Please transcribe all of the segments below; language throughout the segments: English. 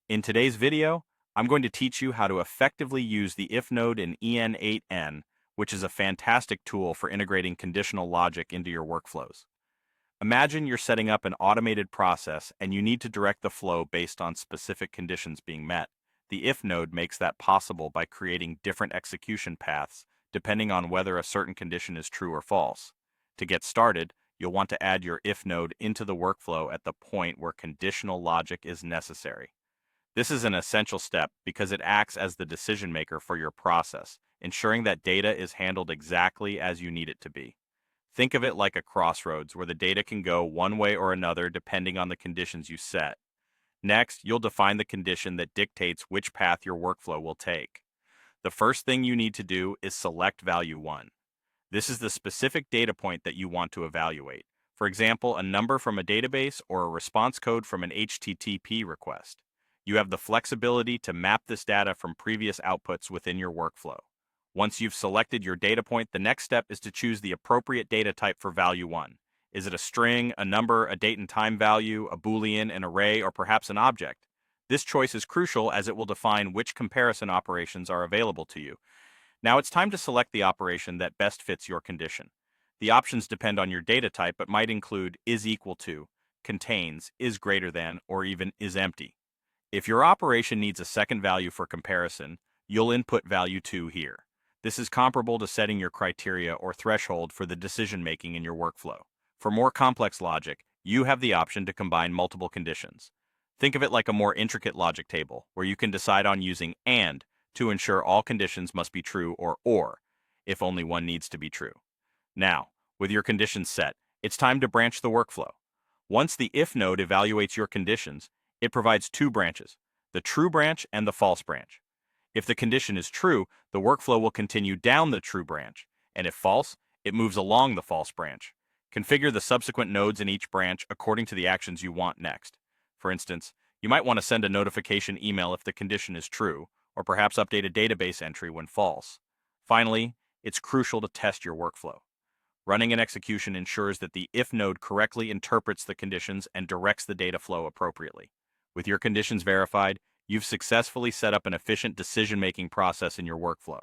In today's video, I'm going to teach you how to effectively use the if node in en8n, which is a fantastic tool for integrating conditional logic into your workflows. Imagine you're setting up an automated process and you need to direct the flow based on specific conditions being met. The if node makes that possible by creating different execution paths depending on whether a certain condition is true or false. To get started, you'll want to add your if node into the workflow at the point where conditional logic is necessary. This is an essential step because it acts as the decision maker for your process, ensuring that data is handled exactly as you need it to be. Think of it like a crossroads where the data can go one way or another depending on the conditions you set. Next, you'll define the condition that dictates which path your workflow will take. The first thing you need to do is select value 1. This is the specific data point that you want to evaluate. For example, a number from a database or a response code from an HTTP request. You have the flexibility to map this data from previous outputs within your workflow. Once you've selected your data point, the next step is to choose the appropriate data type for value 1. Is it a string, a number, a date and time value, a boolean, an array, or perhaps an object? This choice is crucial as it will define which comparison operations are available to you. Now it's time to select the operation that best fits your condition. The options depend on your data type but might include is equal to, contains, is greater than, or even is empty. If your operation needs a second value for comparison, you'll input value 2 here. This is comparable to setting your criteria or threshold for the decision-making in your workflow. For more complex logic, you have the option to combine multiple conditions. Think of it like a more intricate logic table, where you can decide on using AND to ensure all conditions must be true or, if only one needs to be true. Now, with your conditions set, it's time to branch the workflow. Once the if node evaluates your conditions, it provides two branches, the true branch and the false branch. If the condition is true, the workflow will continue down the true branch, and if false, it moves along the false branch. Configure the subsequent nodes in each branch according to the actions you want next. For instance, you might want to send a notification email if the condition is true, or perhaps update a database entry when false. Finally, it's crucial to test your workflow. Running an execution ensures that the if node correctly interprets the conditions and directs the data flow appropriately. With your conditions verified, you've successfully set up an efficient decision-making process in your workflow.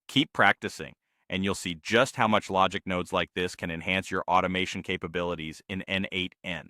Keep practicing, and you'll see just how much logic nodes like this can enhance your automation capabilities in n8n.